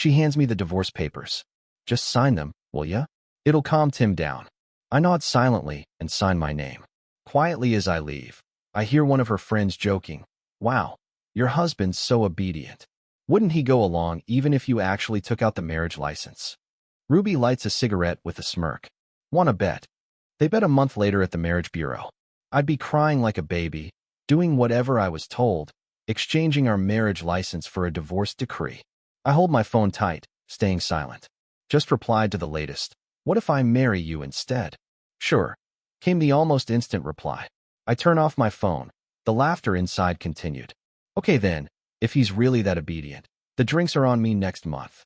She hands me the divorce papers. Just sign them, will ya? It'll calm Tim down. I nod silently and sign my name. Quietly as I leave, I hear one of her friends joking, "Wow, your husband's so obedient. Wouldn't he go along even if you actually took out the marriage license?" Ruby lights a cigarette with a smirk. "Wanna bet?" They bet a month later at the marriage bureau. I'd be crying like a baby, doing whatever I was told, exchanging our marriage license for a divorce decree. I hold my phone tight, staying silent. Just replied to the latest, "What if I marry you instead?" "Sure," came the almost instant reply. I turn off my phone. The laughter inside continued. "Okay then, if he's really that obedient, the drinks are on me next month."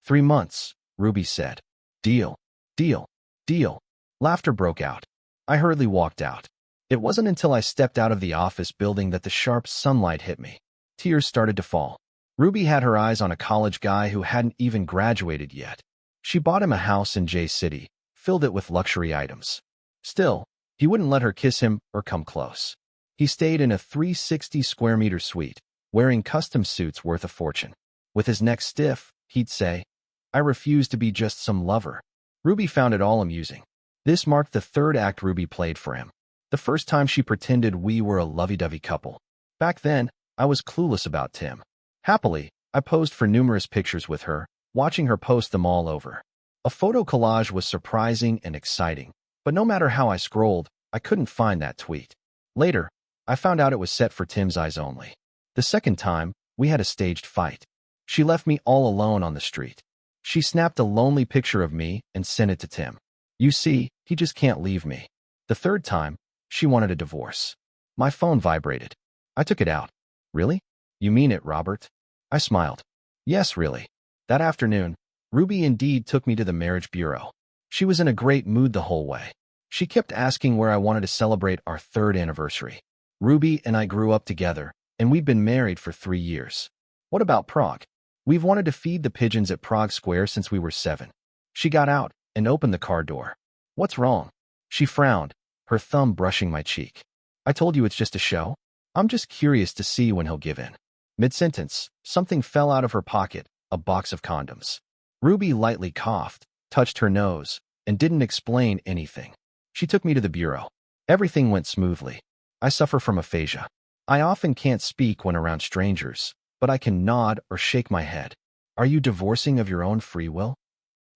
3 months, Ruby said. "Deal, deal, deal." Laughter broke out. I hurriedly walked out. It wasn't until I stepped out of the office building that the sharp sunlight hit me. Tears started to fall. Ruby had her eyes on a college guy who hadn't even graduated yet. She bought him a house in J City, filled it with luxury items. Still, he wouldn't let her kiss him or come close. He stayed in a 360 square meter suite, wearing custom suits worth a fortune. With his neck stiff, he'd say, "I refuse to be just some lover." Ruby found it all amusing. This marked the third act Ruby played for him. The first time she pretended we were a lovey-dovey couple. Back then, I was clueless about Tim. Happily, I posed for numerous pictures with her, watching her post them all over. A photo collage was surprising and exciting, but no matter how I scrolled, I couldn't find that tweet. Later, I found out it was set for Tim's eyes only. The second time, we had a staged fight. She left me all alone on the street. She snapped a lonely picture of me and sent it to Tim. "You see, he just can't leave me." The third time, she wanted a divorce. My phone vibrated. I took it out. "Really? You mean it, Robert?" I smiled. "Yes, really." That afternoon, Ruby indeed took me to the marriage bureau. She was in a great mood the whole way. She kept asking where I wanted to celebrate our third anniversary. Ruby and I grew up together, and we'd been married for 3 years. "What about Prague? We've wanted to feed the pigeons at Prague Square since we were 7. She got out and opened the car door. "What's wrong?" She frowned, her thumb brushing my cheek. "I told you it's just a show. I'm just curious to see when he'll give in." Mid-sentence, something fell out of her pocket, a box of condoms. Ruby lightly coughed, touched her nose, and didn't explain anything. She took me to the bureau. Everything went smoothly. I suffer from aphasia. I often can't speak when around strangers, but I can nod or shake my head. "Are you divorcing of your own free will?"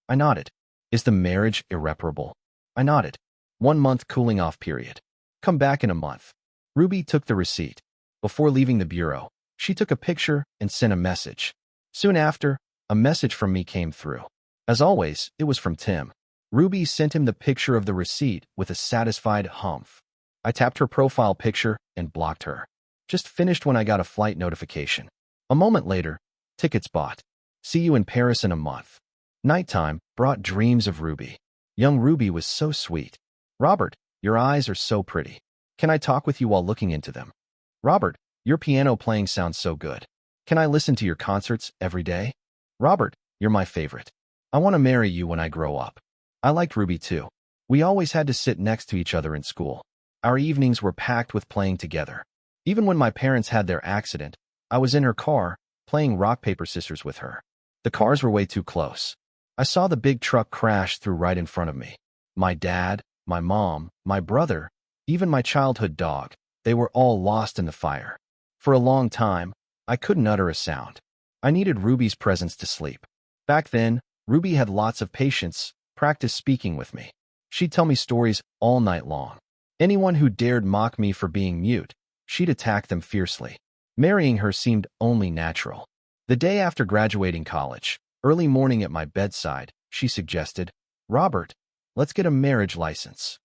I nodded. "Is the marriage irreparable?" I nodded. 1 month cooling off period. "Come back in a month." Ruby took the receipt. Before leaving the bureau, she took a picture and sent a message. Soon after, a message from me came through. As always, it was from Tim. Ruby sent him the picture of the receipt with a satisfied humph. I tapped her profile picture and blocked her. Just finished when I got a flight notification. A moment later, tickets bought. See you in Paris in a month. Nighttime brought dreams of Ruby. Young Ruby was so sweet. "Robert, your eyes are so pretty. Can I talk with you while looking into them?" "Robert, your piano playing sounds so good. Can I listen to your concerts every day?" "Robert, you're my favorite. I want to marry you when I grow up." I liked Ruby too. We always had to sit next to each other in school. Our evenings were packed with playing together. Even when my parents had their accident, I was in her car, playing rock, paper, scissors with her. The cars were way too close. I saw the big truck crash through right in front of me. My dad, my mom, my brother, even my childhood dog, they were all lost in the fire. For a long time, I couldn't utter a sound. I needed Ruby's presence to sleep. Back then, Ruby had lots of patience, practiced speaking with me. She'd tell me stories all night long. Anyone who dared mock me for being mute, she'd attack them fiercely. Marrying her seemed only natural. The day after graduating college, early morning at my bedside, she suggested, "Robert, let's get a marriage license."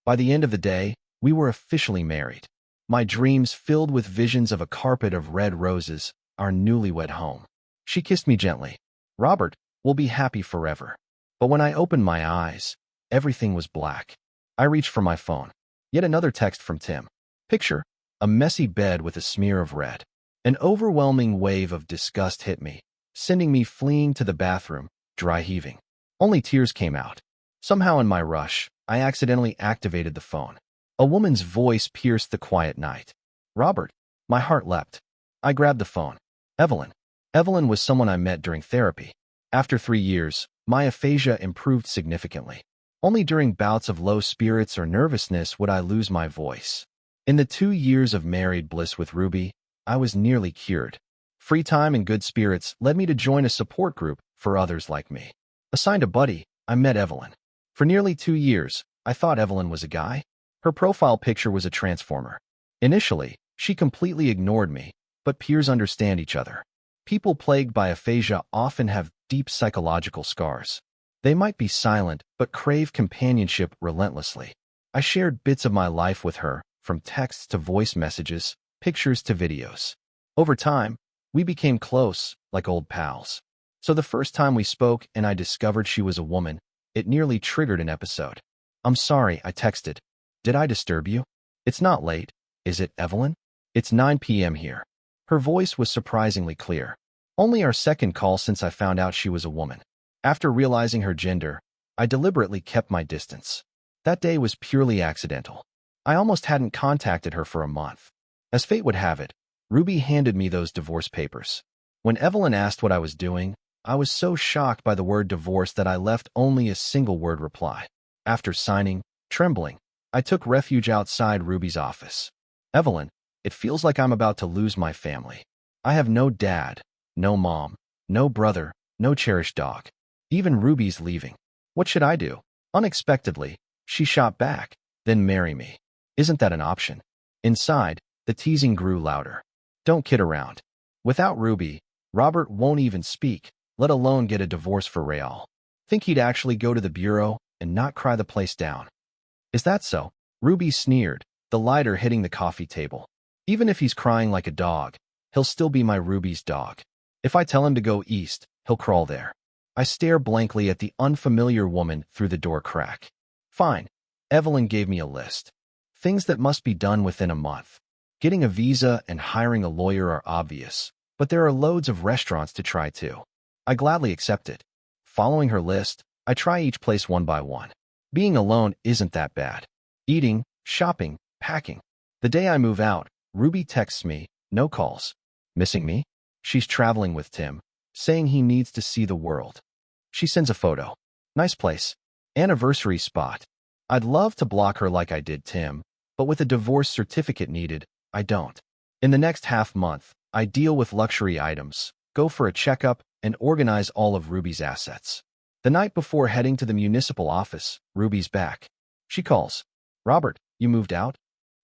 By the end of the day, we were officially married. My dreams filled with visions of a carpet of red roses, our newlywed home. She kissed me gently. "Robert, we'll be happy forever." But when I opened my eyes, everything was black. I reached for my phone. Yet another text from Tim. Picture, a messy bed with a smear of red. An overwhelming wave of disgust hit me, sending me fleeing to the bathroom, dry heaving. Only tears came out. Somehow in my rush, I accidentally activated the phone. A woman's voice pierced the quiet night. "Robert." My heart leapt. I grabbed the phone. Evelyn. Evelyn was someone I met during therapy. After 3 years, my aphasia improved significantly. Only during bouts of low spirits or nervousness would I lose my voice. In the 2 years of married bliss with Ruby, I was nearly cured. Free time and good spirits led me to join a support group for others like me. Assigned a buddy, I met Evelyn. For nearly 2 years, I thought Evelyn was a guy. Her profile picture was a transformer. Initially, she completely ignored me, but peers understand each other. People plagued by aphasia often have deep psychological scars. They might be silent, but crave companionship relentlessly. I shared bits of my life with her, from texts to voice messages, pictures to videos. Over time, we became close, like old pals. So the first time we spoke and I discovered she was a woman, it nearly triggered an episode. "I'm sorry," I texted. "Did I disturb you?" "It's not late, is it, Evelyn?" "It's 9 p.m. here." Her voice was surprisingly clear. Only our second call since I found out she was a woman. After realizing her gender, I deliberately kept my distance. That day was purely accidental. I almost hadn't contacted her for a month. As fate would have it, Ruby handed me those divorce papers. When Evelyn asked what I was doing, I was so shocked by the word divorce that I left only a single-word reply. After signing, trembling, I took refuge outside Ruby's office. "Evelyn, it feels like I'm about to lose my family. I have no dad, no mom, no brother, no cherished dog. Even Ruby's leaving. What should I do?" Unexpectedly, she shot back, "Then marry me. Isn't that an option?" Inside, the teasing grew louder. "Don't kid around. Without Ruby, Robert won't even speak, let alone get a divorce for real. Think he'd actually go to the bureau and not cry the place down." "Is that so?" Ruby sneered, the lighter hitting the coffee table. "Even if he's crying like a dog, he'll still be my Ruby's dog. If I tell him to go east, he'll crawl there." I stare blankly at the unfamiliar woman through the door crack. "Fine." Evelyn gave me a list. Things that must be done within a month. Getting a visa and hiring a lawyer are obvious, but there are loads of restaurants to try too. I gladly accept it. Following her list, I try each place one by one. Being alone isn't that bad. Eating, shopping, packing. The day I move out, Ruby texts me, no calls. Missing me? She's traveling with Tim, saying he needs to see the world. She sends a photo. Nice place. Anniversary spot. I'd love to block her like I did Tim, but with a divorce certificate needed, I don't. In the next half month, I deal with luxury items, go for a checkup, and organize all of Ruby's assets. The night before heading to the municipal office, Ruby's back. She calls. "Robert, you moved out?"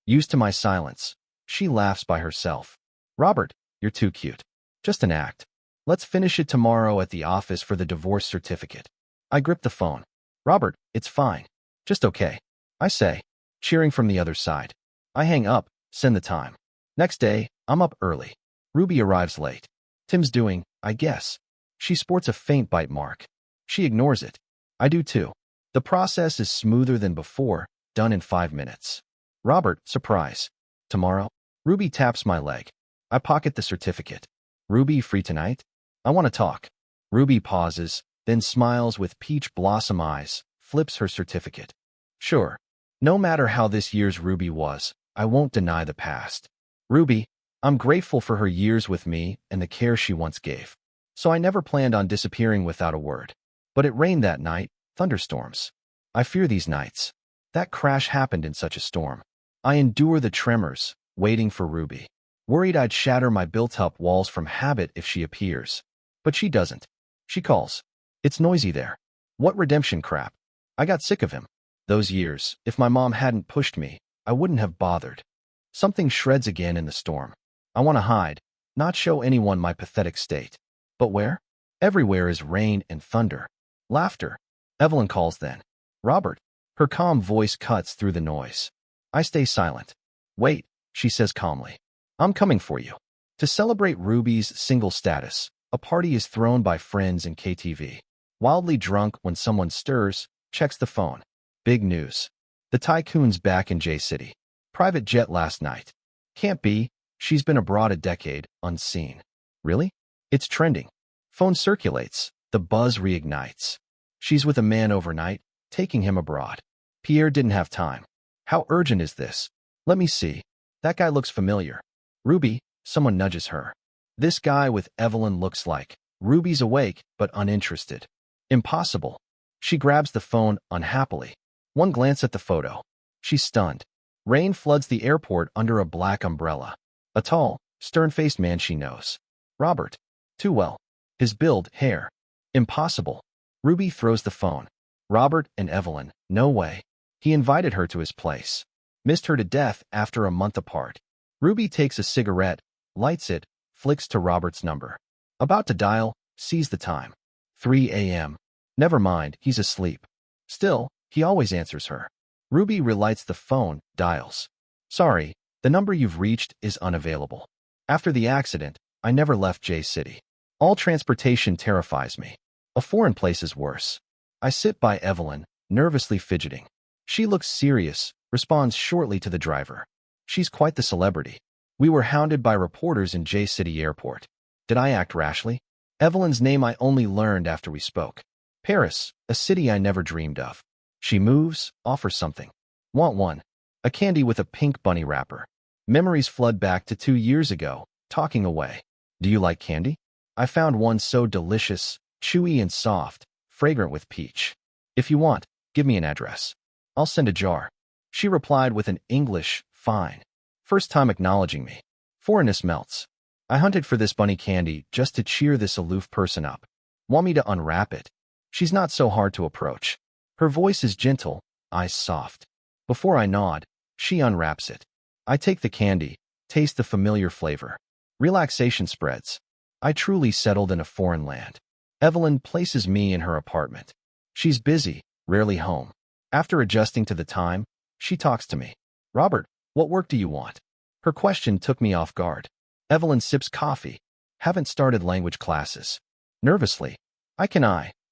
Used to my silence, she laughs by herself. "Robert, you're too cute. Just an act. Let's finish it tomorrow at the office for the divorce certificate." I grip the phone. "Robert, it's fine. Just okay," I say, cheering from the other side. I hang up, send the time. Next day, I'm up early. Ruby arrives late. Tim's doing, I guess. She sports a faint bite mark. She ignores it. I do too. The process is smoother than before, done in 5 minutes. "Robert, surprise. Tomorrow?" Ruby taps my leg. I pocket the certificate. "Ruby, free tonight? I want to talk." Ruby pauses, then smiles with peach blossom eyes, flips her certificate. "Sure. No matter how this year's Ruby was, I won't deny the past. Ruby, I'm grateful for her years with me and the care she once gave. So I never planned on disappearing without a word. But it rained that night, thunderstorms. I fear these nights. That crash happened in such a storm. I endure the tremors, waiting for Ruby. Worried I'd shatter my built-up walls from habit if she appears. But she doesn't. She calls. It's noisy there. What redemption crap. I got sick of him. Those years, if my mom hadn't pushed me, I wouldn't have bothered. Something shreds again in the storm. I want to hide, not show anyone my pathetic state. But where? Everywhere is rain and thunder. Laughter. Evelyn calls then. "Robert." Her calm voice cuts through the noise. I stay silent. "Wait," she says calmly. "I'm coming for you." To celebrate Ruby's single status, a party is thrown by friends in KTV. Wildly drunk when someone stirs, checks the phone. Big news. The tycoon's back in J-City. Private jet last night. Can't be. She's been abroad a decade, unseen. Really? It's trending. Phone circulates. The buzz reignites. She's with a man overnight, taking him abroad. Pierre didn't have time. How urgent is this? Let me see. That guy looks familiar. Ruby, someone nudges her. This guy with Evelyn looks like. Ruby's awake, but uninterested. Impossible. She grabs the phone unhappily. One glance at the photo. She's stunned. Rain floods the airport under a black umbrella. A tall, stern-faced man she knows. Robert. Too well. His build, hair. Impossible. Ruby throws the phone. Robert and Evelyn, no way. He invited her to his place. Missed her to death after a month apart. Ruby takes a cigarette, lights it, flicks to Robert's number. About to dial, sees the time. 3 a.m. Never mind, he's asleep. Still, he always answers her. Ruby relights the phone, dials. Sorry, the number you've reached is unavailable. After the accident, I never left J City. All transportation terrifies me. A foreign place is worse. I sit by Evelyn, nervously fidgeting. She looks serious, responds shortly to the driver. She's quite the celebrity. We were hounded by reporters in J City Airport. Did I act rashly? Evelyn's name I only learned after we spoke. Paris, a city I never dreamed of. She moves, offers something. Want one? A candy with a pink bunny wrapper. Memories flood back to 2 years ago, talking away. Do you like candy? I found one so delicious, chewy and soft, fragrant with peach. If you want, give me an address. I'll send a jar. She replied with an English, fine. First time acknowledging me. Foreignness melts. I hunted for this bunny candy just to cheer this aloof person up. Want me to unwrap it? She's not so hard to approach. Her voice is gentle, eyes soft. Before I nod, she unwraps it. I take the candy, taste the familiar flavor. Relaxation spreads. I truly settled in a foreign land. Evelyn places me in her apartment. She's busy, rarely home. After adjusting to the time, she talks to me. Robert, what work do you want? Her question took me off guard. Evelyn sips coffee. Haven't started language classes. Nervously.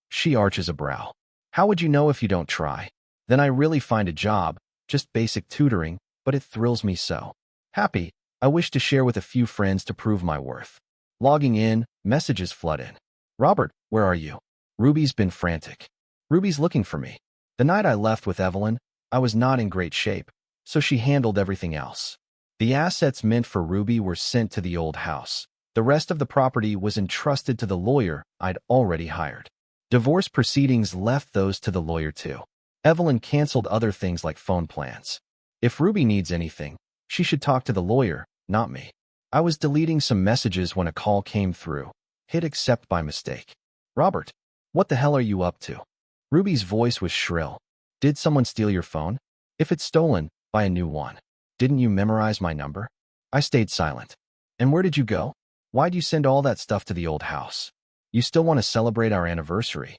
She arches a brow. How would you know if you don't try? Then I really find a job, just basic tutoring, but it thrills me so. Happy, I wish to share with a few friends to prove my worth. Logging in, messages flood in. Robert, where are you? Ruby's been frantic. Ruby's looking for me. The night I left with Evelyn, I was not in great shape, so she handled everything else. The assets meant for Ruby were sent to the old house. The rest of the property was entrusted to the lawyer I'd already hired. Divorce proceedings left those to the lawyer too. Evelyn canceled other things like phone plans. If Ruby needs anything, she should talk to the lawyer, not me. I was deleting some messages when a call came through. Hit accept by mistake. Robert, what the hell are you up to? Ruby's voice was shrill. Did someone steal your phone? If it's stolen, buy a new one. Didn't you memorize my number? I stayed silent. And where did you go? Why'd you send all that stuff to the old house? You still want to celebrate our anniversary?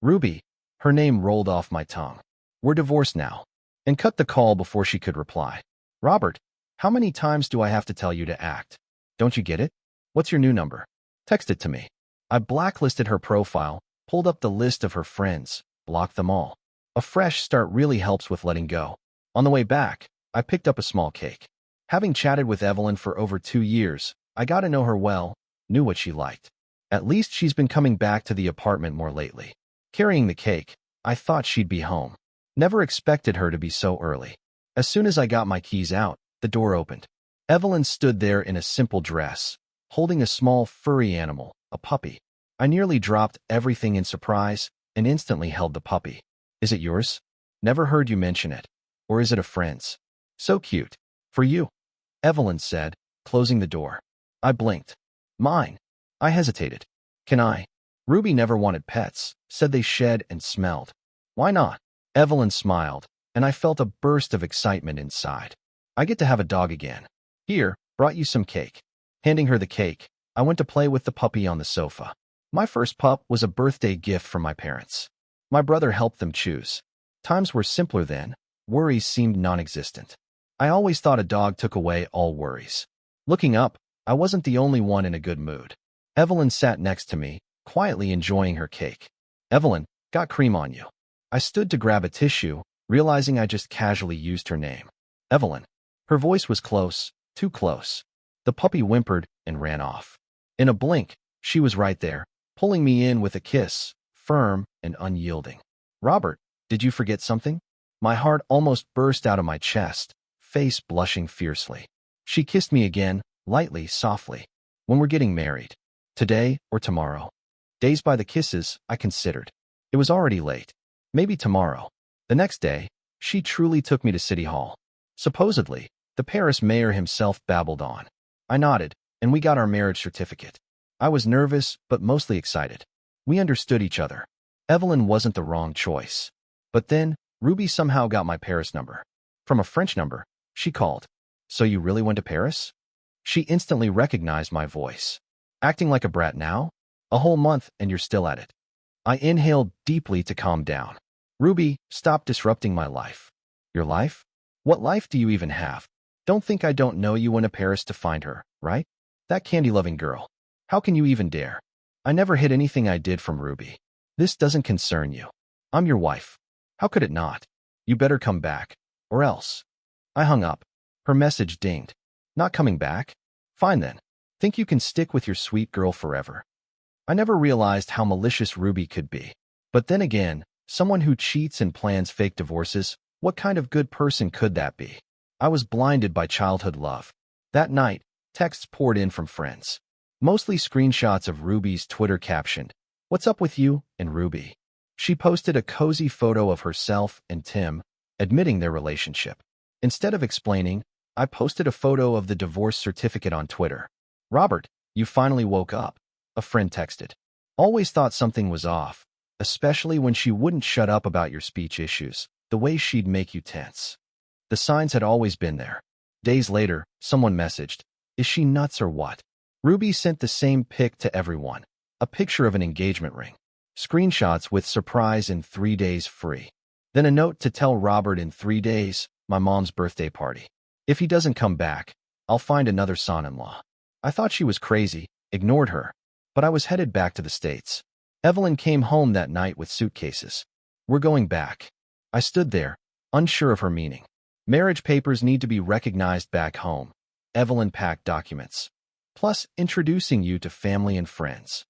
Ruby, her name rolled off my tongue. We're divorced now. And cut the call before she could reply. Robert, how many times do I have to tell you to act? Don't you get it? What's your new number? Text it to me. I blacklisted her profile, pulled up the list of her friends, blocked them all. A fresh start really helps with letting go. On the way back, I picked up a small cake. Having chatted with Evelyn for over 2 years, I got to know her well, knew what she liked. At least she's been coming back to the apartment more lately. Carrying the cake, I thought she'd be home. Never expected her to be so early. As soon as I got my keys out, the door opened. Evelyn stood there in a simple dress, holding a small furry animal, a puppy. I nearly dropped everything in surprise and instantly held the puppy. Is it yours? Never heard you mention it. Or is it a friend's? So cute. For you. Evelyn said, closing the door. I blinked. Mine. I hesitated. Can I? Ruby never wanted pets, said they shed and smelled. Why not? Evelyn smiled, and I felt a burst of excitement inside. I get to have a dog again. Here, brought you some cake. Handing her the cake, I went to play with the puppy on the sofa. My first pup was a birthday gift from my parents. My brother helped them choose. Times were simpler then. Worries seemed non-existent. I always thought a dog took away all worries. Looking up, I wasn't the only one in a good mood. Evelyn sat next to me, quietly enjoying her cake. Evelyn, got cream on you. I stood to grab a tissue, realizing I just casually used her name. Evelyn. Her voice was close, too close. The puppy whimpered and ran off. In a blink, she was right there, pulling me in with a kiss, firm and unyielding. Robert, did you forget something? My heart almost burst out of my chest, face blushing fiercely. She kissed me again, lightly, softly. When we're getting married. Today or tomorrow? Dazed by the kisses, I considered. It was already late. Maybe tomorrow. The next day, she truly took me to City Hall. Supposedly, the Paris mayor himself babbled on. I nodded, and we got our marriage certificate. I was nervous, but mostly excited. We understood each other. Evelyn wasn't the wrong choice. But then, Ruby somehow got my Paris number. From a French number, she called. So you really went to Paris? She instantly recognized my voice. Acting like a brat now? A whole month and you're still at it. I inhaled deeply to calm down. Ruby, stop disrupting my life. Your life? What life do you even have? Don't think I don't know you went to Paris to find her, right? That candy-loving girl. How can you even dare? I never hid anything I did from Ruby. This doesn't concern you. I'm your wife. How could it not? You better come back. Or else. I hung up. Her message dinged. Not coming back? Fine then. Think you can stick with your sweet girl forever? I never realized how malicious Ruby could be. But then again, someone who cheats and plans fake divorces, what kind of good person could that be? I was blinded by childhood love. That night, texts poured in from friends. Mostly screenshots of Ruby's Twitter captioned, "What's up with you and Ruby?" She posted a cozy photo of herself and Tim, admitting their relationship. Instead of explaining, I posted a photo of the divorce certificate on Twitter. "Robert, you finally woke up," a friend texted. "Always thought something was off, especially when she wouldn't shut up about your speech issues, the way she'd make you tense." The signs had always been there. Days later, someone messaged, "Is she nuts or what?" Ruby sent the same pic to everyone, a picture of an engagement ring. Screenshots with surprise in 3 days free. Then a note to tell Robert in 3 days, my mom's birthday party. If he doesn't come back, I'll find another son-in-law. I thought she was crazy, ignored her, but I was headed back to the States. Evelyn came home that night with suitcases. "We're going back." I stood there, unsure of her meaning. Marriage papers need to be recognized back home. Evelyn packed documents. Plus, introducing you to family and friends.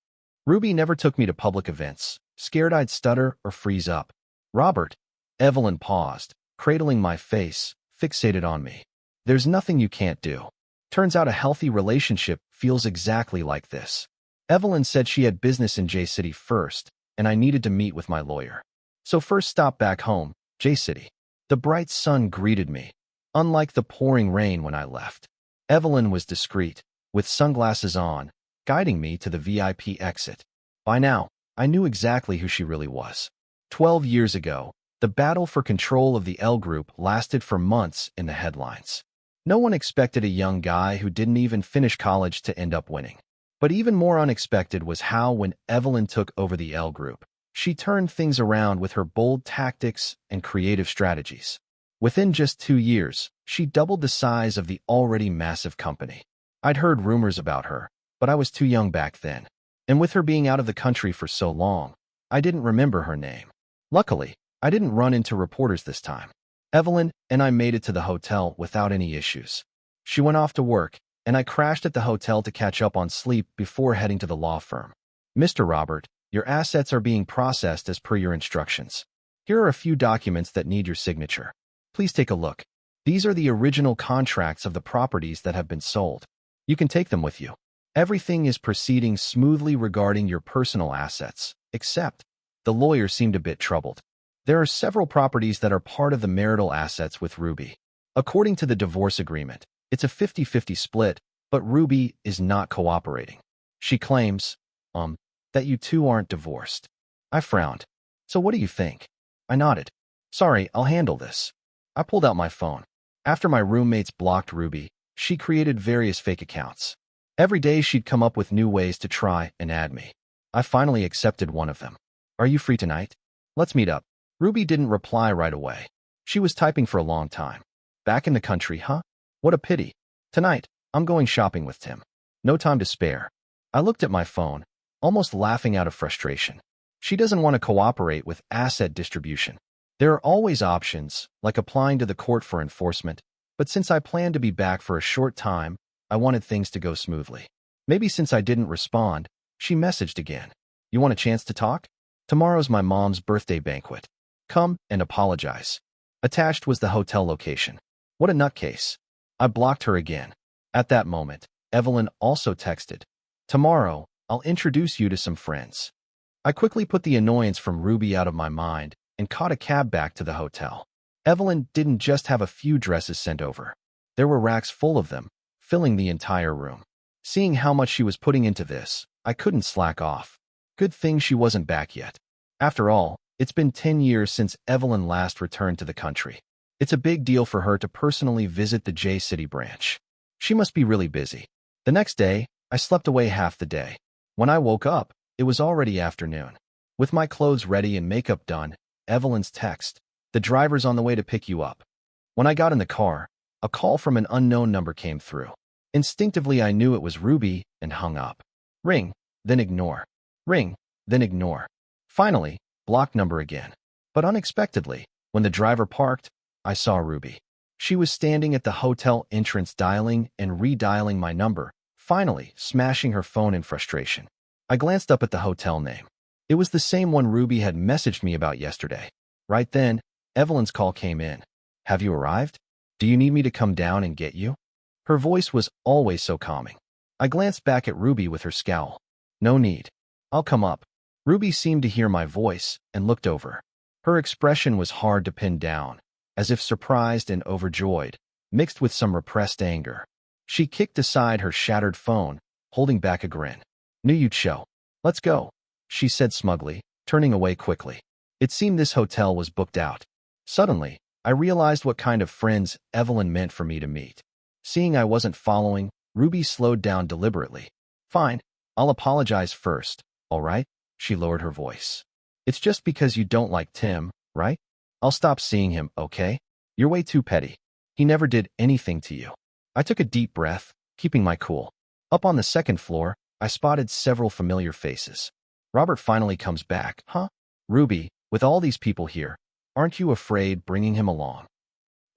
Ruby never took me to public events, scared I'd stutter or freeze up. "Robert." Evelyn paused, cradling my face, fixated on me. "There's nothing you can't do." Turns out a healthy relationship feels exactly like this. Evelyn said she had business in J-City first, and I needed to meet with my lawyer. So first stop back home, J-City. The bright sun greeted me, unlike the pouring rain when I left. Evelyn was discreet, with sunglasses on, guiding me to the VIP exit. By now, I knew exactly who she really was. 12 years ago, the battle for control of the L Group lasted for months in the headlines. No one expected a young guy who didn't even finish college to end up winning. But even more unexpected was how, when Evelyn took over the L Group, she turned things around with her bold tactics and creative strategies. Within just 2 years, she doubled the size of the already massive company. I'd heard rumors about her, but I was too young back then. And with her being out of the country for so long, I didn't remember her name. Luckily, I didn't run into reporters this time. Evelyn and I made it to the hotel without any issues. She went off to work, and I crashed at the hotel to catch up on sleep before heading to the law firm. "Mr. Robert, your assets are being processed as per your instructions. Here are a few documents that need your signature. Please take a look. These are the original contracts of the properties that have been sold. You can take them with you. Everything is proceeding smoothly regarding your personal assets, except..." The lawyer seemed a bit troubled. "There are several properties that are part of the marital assets with Ruby. According to the divorce agreement, it's a 50-50 split, but Ruby is not cooperating. She claims, that you two aren't divorced." I frowned. "So what do you think?" I nodded. "Sorry, I'll handle this." I pulled out my phone. After my roommates blocked Ruby, she created various fake accounts. Every day she'd come up with new ways to try and add me. I finally accepted one of them. "Are you free tonight? Let's meet up." Ruby didn't reply right away. She was typing for a long time. "Back in the country, huh? What a pity. Tonight, I'm going shopping with Tim. No time to spare." I looked at my phone, almost laughing out of frustration. She doesn't want to cooperate with asset distribution. There are always options, like applying to the court for enforcement, but since I planned to be back for a short time, I wanted things to go smoothly. Maybe since I didn't respond, she messaged again. "You want a chance to talk? Tomorrow's my mom's birthday banquet. Come and apologize." Attached was the hotel location. What a nutcase. I blocked her again. At that moment, Evelyn also texted, "Tomorrow, I'll introduce you to some friends. I quickly put the annoyance from Ruby out of my mind and caught a cab back to the hotel. Evelyn didn't just have a few dresses sent over. There were racks full of them, filling the entire room. Seeing how much she was putting into this, I couldn't slack off. Good thing she wasn't back yet. After all, it's been 10 years since Evelyn last returned to the country. It's a big deal for her to personally visit the J-City branch. She must be really busy. The next day, I slept away half the day. When I woke up, it was already afternoon. With my clothes ready and makeup done, Evelyn's text, "The driver's on the way to pick you up." When I got in the car, a call from an unknown number came through. Instinctively, I knew it was Ruby and hung up. Ring, then ignore. Ring, then ignore. Finally, block number again. But unexpectedly, when the driver parked, I saw Ruby. She was standing at the hotel entrance dialing and redialing my number, finally smashing her phone in frustration. I glanced up at the hotel name. It was the same one Ruby had messaged me about yesterday. Right then, Evelyn's call came in. "Have you arrived? Do you need me to come down and get you?" Her voice was always so calming. I glanced back at Ruby with her scowl. "No need. I'll come up." Ruby seemed to hear my voice and looked over. Her expression was hard to pin down, as if surprised and overjoyed, mixed with some repressed anger. She kicked aside her shattered phone, holding back a grin. "Knew you'd show. Let's go," she said smugly, turning away quickly. It seemed this hotel was booked out. Suddenly, I realized what kind of friends Evelyn meant for me to meet. Seeing I wasn't following, Ruby slowed down deliberately. "Fine, I'll apologize first, all right?" She lowered her voice. "It's just because you don't like Tim, right? I'll stop seeing him, okay? You're way too petty. He never did anything to you." I took a deep breath, keeping my cool. Up on the second floor, I spotted several familiar faces. Robert finally comes back, huh? "Ruby, with all these people here, aren't you afraid bringing him along?"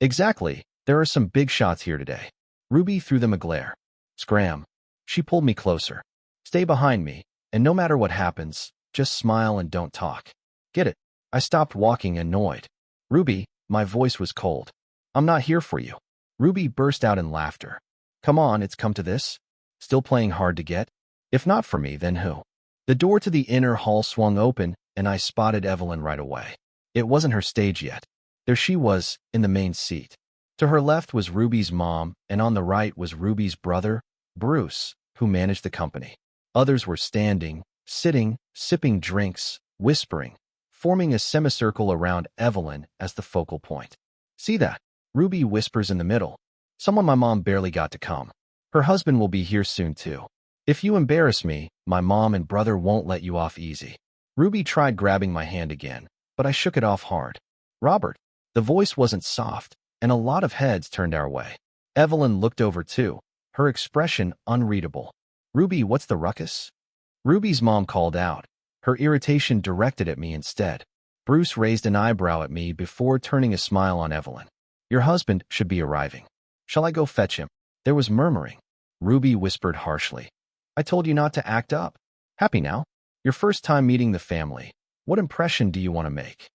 "Exactly. There are some big shots here today." Ruby threw them a glare. "Scram." She pulled me closer. "Stay behind me, and no matter what happens, just smile and don't talk. Get it?" I stopped walking, annoyed. "Ruby," my voice was cold. "I'm not here for you." Ruby burst out in laughter. "Come on, it's come to this? Still playing hard to get? If not for me, then who?" The door to the inner hall swung open, and I spotted Evelyn right away. It wasn't her stage yet. There she was, in the main seat. To her left was Ruby's mom, and on the right was Ruby's brother, Bruce, who managed the company. Others were standing, sitting, sipping drinks, whispering, forming a semicircle around Evelyn as the focal point. "See that?" Ruby whispers in the middle. "Someone my mom barely got to come. Her husband will be here soon too. If you embarrass me, my mom and brother won't let you off easy." Ruby tried grabbing my hand again, but I shook it off hard. "Robert." The voice wasn't soft, and a lot of heads turned our way. Evelyn looked over too, her expression unreadable. "Ruby, what's the ruckus?" Ruby's mom called out, her irritation directed at me instead. Bruce raised an eyebrow at me before turning a smile on Evelyn. "Your husband should be arriving. Shall I go fetch him?" There was murmuring. Ruby whispered harshly. "I told you not to act up. Happy now? Your first time meeting the family. What impression do you want to make?"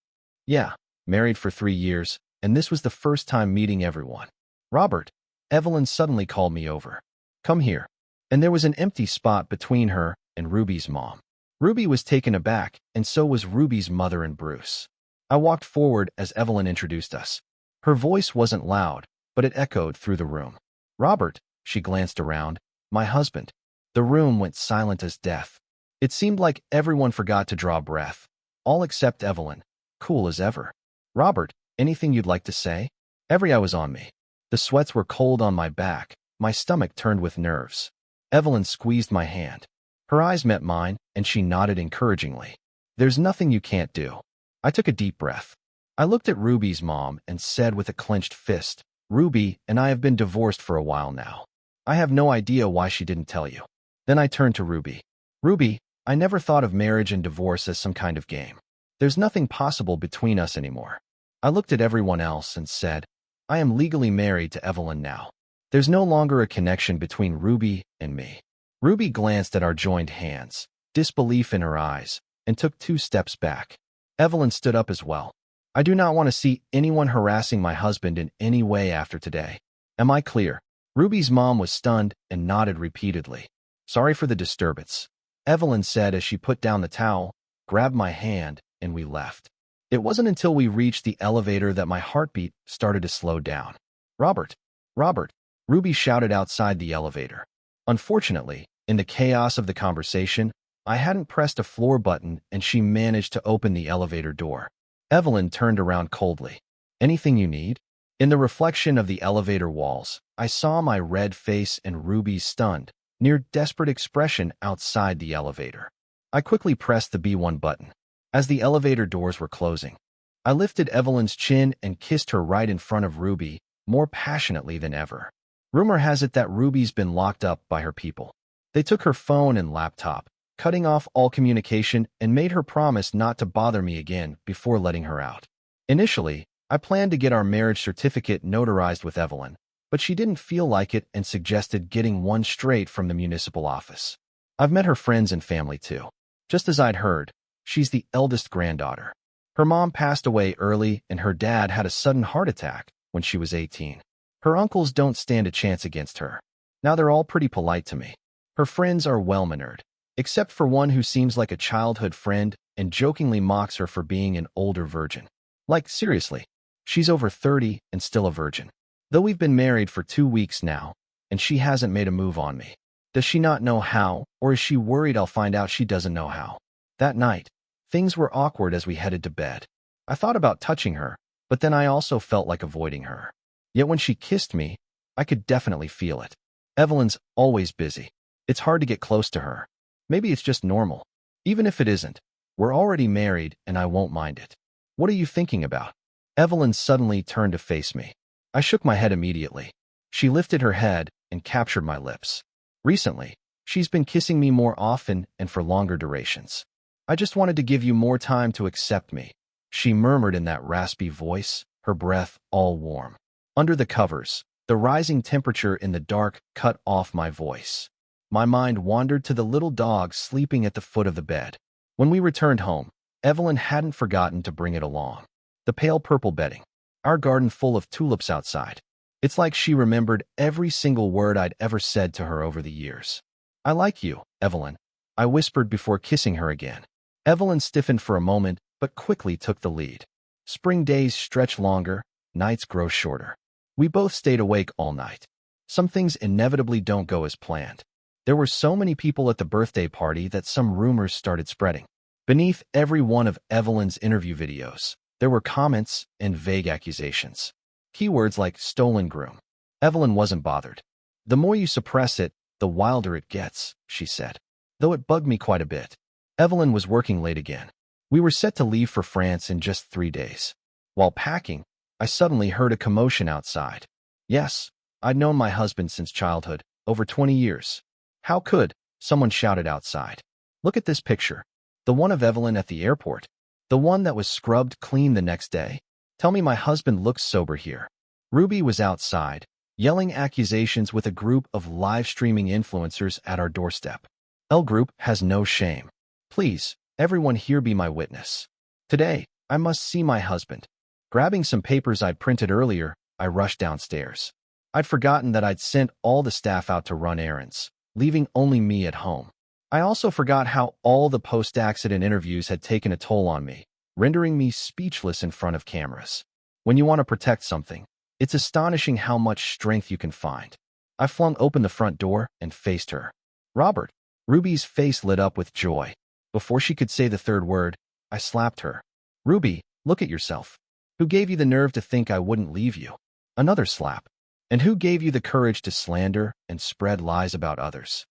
"Yeah, married for 3 years, and this was the first time meeting everyone." "Robert," Evelyn suddenly called me over. "Come here." And there was an empty spot between her and Ruby's mom. Ruby was taken aback, and so was Ruby's mother and Bruce. I walked forward as Evelyn introduced us. Her voice wasn't loud, but it echoed through the room. "Robert," she glanced around, "my husband." The room went silent as death. It seemed like everyone forgot to draw breath, all except Evelyn, cool as ever. "Robert, anything you'd like to say?" Every eye was on me. The sweats were cold on my back, my stomach turned with nerves. Evelyn squeezed my hand. Her eyes met mine, and she nodded encouragingly. "There's nothing you can't do." I took a deep breath. I looked at Ruby's mom and said with a clenched fist, "Ruby and I have been divorced for a while now. I have no idea why she didn't tell you." Then I turned to Ruby. "Ruby, I never thought of marriage and divorce as some kind of game. There's nothing possible between us anymore." I looked at everyone else and said, "I am legally married to Evelyn now. There's no longer a connection between Ruby and me." Ruby glanced at our joined hands, disbelief in her eyes, and took 2 steps back. Evelyn stood up as well. "I do not want to see anyone harassing my husband in any way after today. Am I clear?" Ruby's mom was stunned and nodded repeatedly. "Sorry for the disturbance," Evelyn said as she put down the towel. grabbed my hand, and we left. It wasn't until we reached the elevator that my heartbeat started to slow down. Robert! Robert! Ruby shouted outside the elevator. Unfortunately, in the chaos of the conversation, I hadn't pressed a floor button and she managed to open the elevator door. Evelyn turned around coldly. Anything you need? In the reflection of the elevator walls, I saw my red face and Ruby's stunned, near desperate expression outside the elevator. I quickly pressed the B1 button. As the elevator doors were closing, I lifted Evelyn's chin and kissed her right in front of Ruby, more passionately than ever. Rumor has it that Ruby's been locked up by her people. They took her phone and laptop, cutting off all communication, and made her promise not to bother me again before letting her out. Initially, I planned to get our marriage certificate notarized with Evelyn, but she didn't feel like it and suggested getting one straight from the municipal office. I've met her friends and family too. Just as I'd heard, she's the eldest granddaughter. Her mom passed away early and her dad had a sudden heart attack when she was 18. Her uncles don't stand a chance against her. Now they're all pretty polite to me. Her friends are well-mannered, except for one who seems like a childhood friend and jokingly mocks her for being an older virgin. Like, seriously, she's over 30 and still a virgin. Though we've been married for 2 weeks now, and she hasn't made a move on me. Does she not know how, or is she worried I'll find out she doesn't know how? That night, things were awkward as we headed to bed. I thought about touching her, but then I also felt like avoiding her. Yet when she kissed me, I could definitely feel it. Evelyn's always busy. It's hard to get close to her. Maybe it's just normal. Even if it isn't, we're already married and I won't mind it. What are you thinking about? Evelyn suddenly turned to face me. I shook my head immediately. She lifted her head and captured my lips. Recently, she's been kissing me more often and for longer durations. I just wanted to give you more time to accept me, she murmured in that raspy voice, her breath all warm. Under the covers, the rising temperature in the dark cut off my voice. My mind wandered to the little dog sleeping at the foot of the bed. When we returned home, Evelyn hadn't forgotten to bring it along. The pale purple bedding, our garden full of tulips outside. It's like she remembered every single word I'd ever said to her over the years. I like you, Evelyn, I whispered before kissing her again. Evelyn stiffened for a moment, but quickly took the lead. Spring days stretch longer, nights grow shorter. We both stayed awake all night. Some things inevitably don't go as planned. There were so many people at the birthday party that some rumors started spreading. Beneath every one of Evelyn's interview videos, there were comments and vague accusations. Keywords like stolen groom. Evelyn wasn't bothered. The more you suppress it, the wilder it gets, she said. Though it bugged me quite a bit. Evelyn was working late again. We were set to leave for France in just 3 days. While packing, I suddenly heard a commotion outside. Yes, I'd known my husband since childhood, over 20 years. How could? Someone shouted outside. Look at this picture. The one of Evelyn at the airport. The one that was scrubbed clean the next day. Tell me my husband looks sober here. Ruby was outside, yelling accusations with a group of live-streaming influencers at our doorstep. L Group has no shame. Please, everyone here be my witness. Today, I must see my husband. Grabbing some papers I'd printed earlier, I rushed downstairs. I'd forgotten that I'd sent all the staff out to run errands, leaving only me at home. I also forgot how all the post-accident interviews had taken a toll on me, rendering me speechless in front of cameras. When you want to protect something, it's astonishing how much strength you can find. I flung open the front door and faced her. Robert. Ruby's face lit up with joy. Before she could say the third word, I slapped her. Ruby, look at yourself. Who gave you the nerve to think I wouldn't leave you? Another slap. And who gave you the courage to slander and spread lies about others?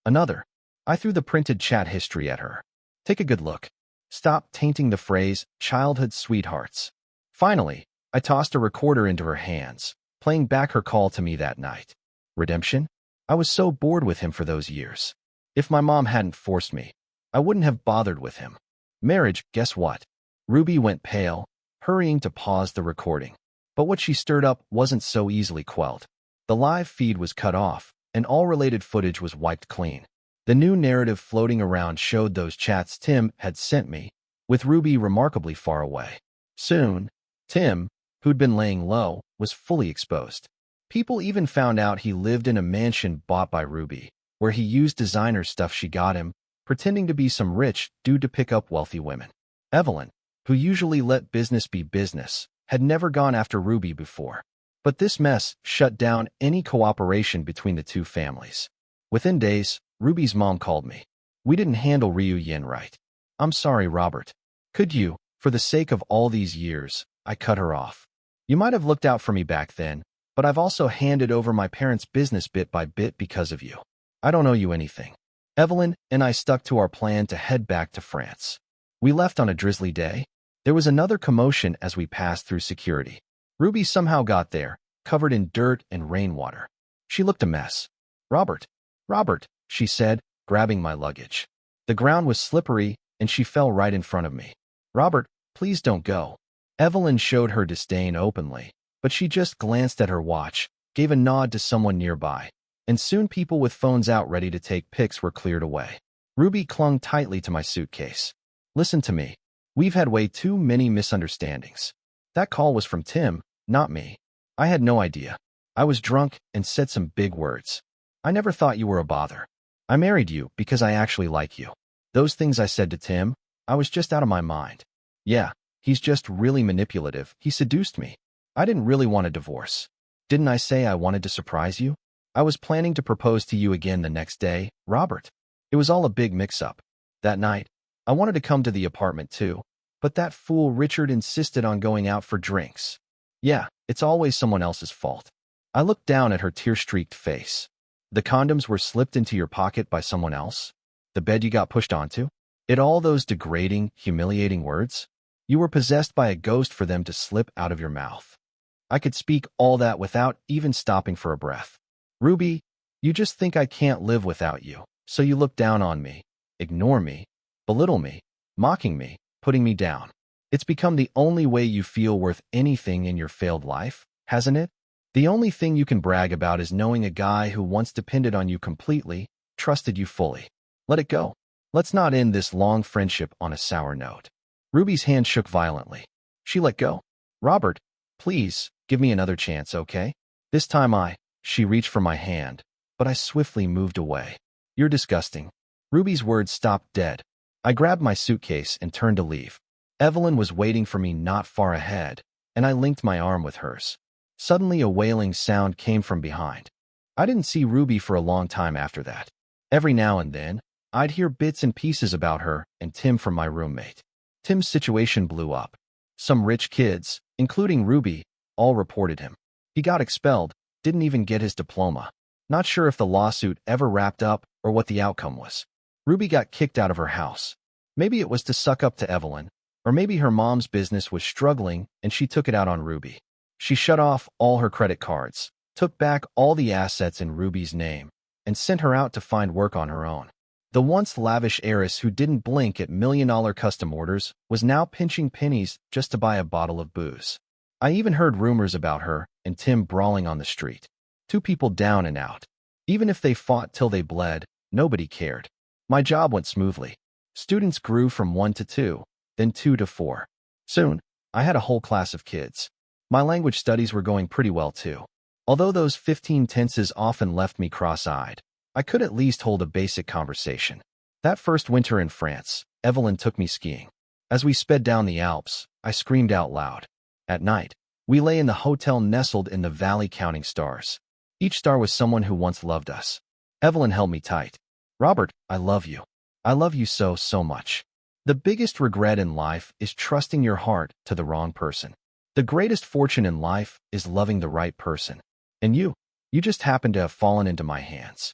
Another. I threw the printed chat history at her. Take a good look. Stop tainting the phrase, childhood sweethearts. Finally, I tossed a recorder into her hands, playing back her call to me that night. Redemption? I was so bored with him for those years. If my mom hadn't forced me, I wouldn't have bothered with him. Marriage, guess what? Ruby went pale, hurrying to pause the recording. But what she stirred up wasn't so easily quelled. The live feed was cut off, and all related footage was wiped clean. The new narrative floating around showed those chats Tim had sent me, with Ruby remarkably far away. Soon, Tim, who'd been laying low, was fully exposed. People even found out he lived in a mansion bought by Ruby, where he used designer stuff she got him, pretending to be some rich dude to pick up wealthy women. Evelyn, who usually let business be business, had never gone after Ruby before. But this mess shut down any cooperation between the two families. Within days, Ruby's mom called me. We didn't handle Ryu Yin right. I'm sorry, Robert. Could you, for the sake of all these years, I cut her off. You might have looked out for me back then, but I've also handed over my parents' business bit by bit because of you. I don't owe you anything. Evelyn and I stuck to our plan to head back to France. We left on a drizzly day. There was another commotion as we passed through security. Ruby somehow got there, covered in dirt and rainwater. She looked a mess. Robert, she said, grabbing my luggage. The ground was slippery, and she fell right in front of me. Robert, please don't go. Evelyn showed her disdain openly, but she just glanced at her watch, gave a nod to someone nearby, and soon people with phones out ready to take pics were cleared away. Ruby clung tightly to my suitcase. Listen to me. We've had way too many misunderstandings. That call was from Tim, not me. I had no idea. I was drunk and said some big words. I never thought you were a bother. I married you because I actually like you. Those things I said to Tim, I was just out of my mind. Yeah, he's just really manipulative. He seduced me. I didn't really want a divorce. Didn't I say I wanted to surprise you? I was planning to propose to you again the next day, Robert. It was all a big mix-up. That night, I wanted to come to the apartment too, but that fool Richard insisted on going out for drinks. Yeah, it's always someone else's fault. I looked down at her tear-streaked face. The condoms were slipped into your pocket by someone else? The bed you got pushed onto? All those degrading, humiliating words? You were possessed by a ghost for them to slip out of your mouth. I could speak all that without even stopping for a breath. Ruby, you just think I can't live without you, so you look down on me, ignore me, belittle me, mocking me, putting me down. It's become the only way you feel worth anything in your failed life, hasn't it? The only thing you can brag about is knowing a guy who once depended on you completely, trusted you fully. Let it go. Let's not end this long friendship on a sour note. Ruby's hand shook violently. She let go. Robert, please, give me another chance, okay? This time she reached for my hand, but I swiftly moved away. You're disgusting. Ruby's words stopped dead. I grabbed my suitcase and turned to leave. Evelyn was waiting for me not far ahead, and I linked my arm with hers. Suddenly a wailing sound came from behind. I didn't see Ruby for a long time after that. Every now and then, I'd hear bits and pieces about her and Tim from my roommate. Tim's situation blew up. Some rich kids, including Ruby, all reported him. He got expelled, didn't even get his diploma. Not sure if the lawsuit ever wrapped up or what the outcome was. Ruby got kicked out of her house. Maybe it was to suck up to Evelyn, or maybe her mom's business was struggling and she took it out on Ruby. She shut off all her credit cards, took back all the assets in Ruby's name, and sent her out to find work on her own. The once lavish heiress who didn't blink at million-dollar custom orders was now pinching pennies just to buy a bottle of booze. I even heard rumors about her and Tim brawling on the street. Two people down and out. Even if they fought till they bled, nobody cared. My job went smoothly. Students grew from 1 to 2, then 2 to 4. Soon, I had a whole class of kids. My language studies were going pretty well too. Although those 15 tenses often left me cross-eyed, I could at least hold a basic conversation. That first winter in France, Evelyn took me skiing. As we sped down the Alps, I screamed out loud. At night, we lay in the hotel nestled in the valley counting stars. Each star was someone who once loved us. Evelyn held me tight. Robert, I love you. I love you so, so much. The biggest regret in life is trusting your heart to the wrong person. The greatest fortune in life is loving the right person. And you just happen to have fallen into my hands.